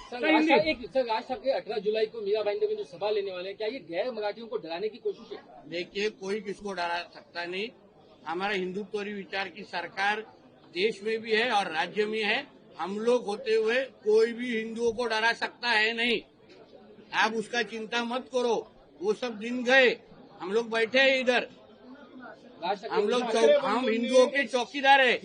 Sir, Raj Thackeray 18 जुलाई को मीरा भाईंदर में जो सभा लेने वाले हैं, क्या ये गैर मराठियों को डराने की कोशिश है? देखिए, कोई किसको डरा सकता नहीं। हमारा हिंदुत्वरी विचार की सरकार देश में भी है और राज्य में है। हम लोग होते हुए कोई भी हिंदुओं को डरा सकता है नहीं। आप उसका चिंता मत करो, वो सब दिन गए। हम लोग बैठे हैं इधर, हम हिंदुओं के चौकीदार है,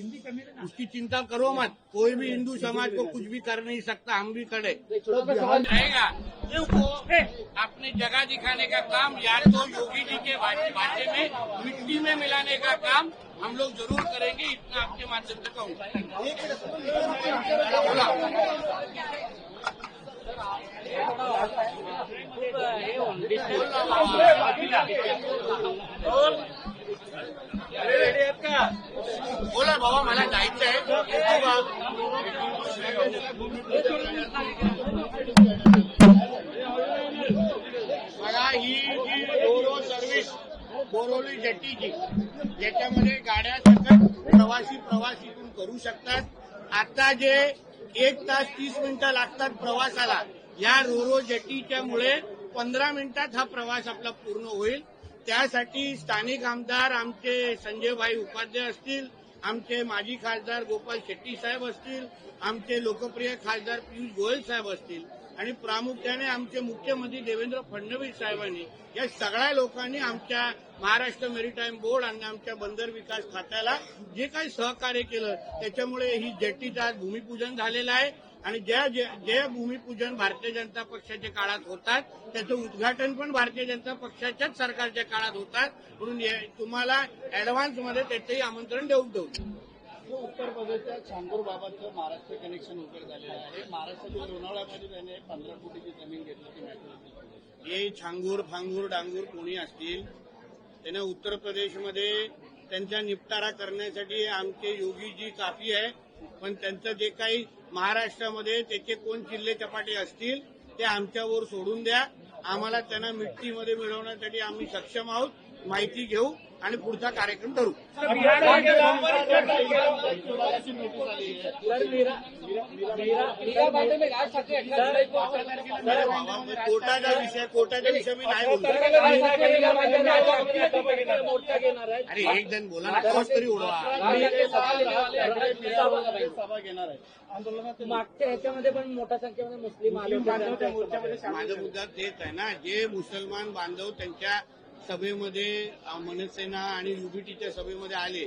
उसकी चिंता करो मत। कोई भी हिंदू समाज को कुछ भी कर नहीं सकता, हम भी खड़े रहेगा। वो अपनी जगह दिखाने का काम या तो योगी जी के भाषे में मिट्टी में मिलाने का काम हम लोग जरूर करेंगे, इतना आपके माध्यम से कहूँगा। बोला बाबा, मला जायचं आहे। बघा, ही जी रोरो सर्व्हिस बोरोली जेट्टीची, ज्याच्यामध्ये गाड्या सकट प्रवासीतून करू शकतात। आता जे 1 तास 30 मिनिटं लागतात प्रवासाला, या रोरो जेट्टीच्या मुळे 15 मिनिटात हा प्रवास आपला पूर्ण होईल। त्यासाठी स्थानिक आमदार आमचे संजयभाई उपाध्याय असतील, आमचे माजी खासदार गोपाल शेट्टी साहेब असतील, आमचे लोकप्रिय खासदार पियुष गोयल साहेब असतील आणि प्रामुख्याने आमचे मुख्यमंत्री देवेंद्र फडणवीस साहेबांनी, या सगळ्या लोकांनी आमच्या महाराष्ट्र मेरीटाईम बोर्ड आणि आमच्या बंदर विकास खात्याला जे काही सहकार्य केलं, त्याच्यामुळे ही जेट्टीचं आज भूमिपूजन झालेलं आहे। आणि जे भूमिपूजन भारतीय जनता पक्षाच्या काळात होतात, त्याचं उद्घाटन पण भारतीय जनता पक्षाच्याच सरकारच्या काळात होतात। म्हणून तुम्हाला ऍडव्हान्समध्ये त्याचंही आमंत्रण देऊ। उत्तर प्रदेशच्या छांगूर बाबाचं महाराष्ट्र कनेक्शन उघड झालेलं आहे। महाराष्ट्रातील लोणावळ्यामध्ये त्याने 15 कोटीची जमीन घेतली। हे छांगूर फांगूर डांगूर कोणी असतील, त्याने उत्तर प्रदेशमध्ये त्यांचा निपटारा करण्यासाठी आमचे योगीजी काफी आहे। पण त्यांचं जे काही महाराष्ट्रामध्ये त्याचे कोण चिल्ले चपाटे असतील ते आमच्यावर सोडून द्या। आम्हाला त्यांना मिट्टीमध्ये मिळवण्यासाठी आम्ही सक्षम आहोत। माहिती घेऊ आणि पुढचा कार्यक्रम ठरवू। कोर्टाचा विषय मी नाही बोलतो। अरे एक जण बोला ना, तोच तरी उडवा। सभा घेणार आहे आंदोलनात। मागच्या ह्याच्यामध्ये पण मोठ्या संख्येमध्ये मुस्लिम आले होते। माझा मुद्दा तेच आहे ना, जे मुसलमान बांधव त्यांच्या सभेमध्ये मनसेना आणि युबीटीच्या सभेमध्ये आले,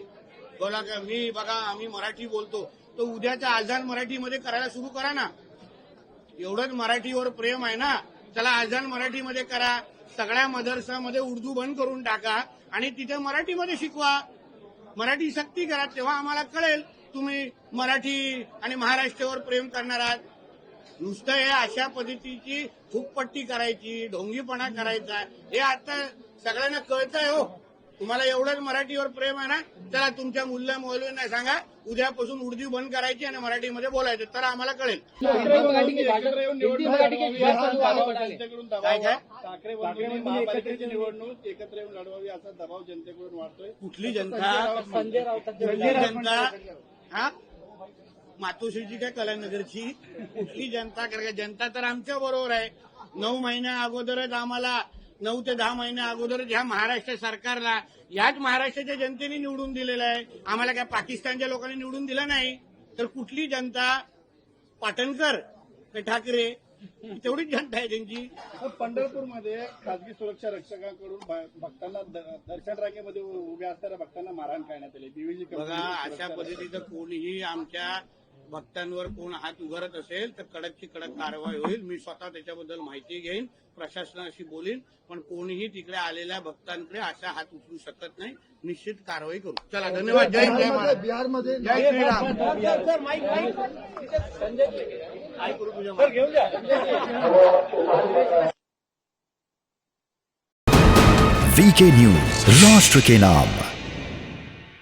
बोला का मी बघा आम्ही मराठी बोलतो, तर उद्याचा आजान मराठीमध्ये करायला सुरू करा ना। एवढंच मराठीवर प्रेम आहे ना, चला आजान मराठीमध्ये करा। सगळ्या मदरसामध्ये उर्दू बंद करून टाका आणि तिथे मराठीमध्ये शिकवा, मराठी सक्ती करा। तेव्हा आम्हाला कळेल तुम्ही मराठी आणि महाराष्ट्रावर प्रेम करणार आहात। नुसतं हे अशा पद्धतीची फुकपट्टी करायची, ढोंगीपणा करायचा, हे आता सगळ्यांना कळतंय हो। तुम्हाला एवढंच मराठीवर प्रेम आहे ना, चला तुमच्या मुल्ला मौलवींना सांगा उद्यापासून उर्दू बंद करायची आणि मराठीमध्ये बोलायचं, तर आम्हाला कळेल। ठाकरे महापालिकेची निवडणूक एकत्र येऊन लढवावी असा दबाव जनतेकडून वाढतोय। कुठली जनता? संजय राऊत जनता हा मातोश्रीची काय कलानगरची कुठली जनता? जनता तर आमच्या बरोबर आहे। 9 महिन्या अगोदरच आम्हाला 9 ते 10 महिन्या अगोदरच ह्या महाराष्ट्र सरकारला याच महाराष्ट्राच्या जनतेने निवडून दिलेलं आहे। आम्हाला काय पाकिस्तानच्या लोकांनी निवडून दिलं नाही। तर कुठली जनता? पाटणकर का ठाकरे? तेवढीच जनता आहे त्यांची। पंढरपूरमध्ये खासगी सुरक्षा रक्षकांकडून भक्तांना दर्शन रांगेमध्ये उभ्या असणाऱ्या भक्तांना मारहाण करण्यात आली। बीव्हीजी बघा, अशा पद्धतीचं कोणीही आमच्या भक्तांवर कोण हात उगारत असेल तर कडकची कडक कारवाई होईल। मी स्वतः त्याच्याबद्दल माहिती घेईन, प्रशासनाशी बोलीन, पण कोणीही तिकडे आलेल्या भक्तांकडे असा हात उचलू शकत नाही। निश्चित कारवाई करू। चला, धन्यवाद। जय जय महाराज, बिहारमध्ये जय श्रीराम। VK न्यूज, राष्ट्र के नाम।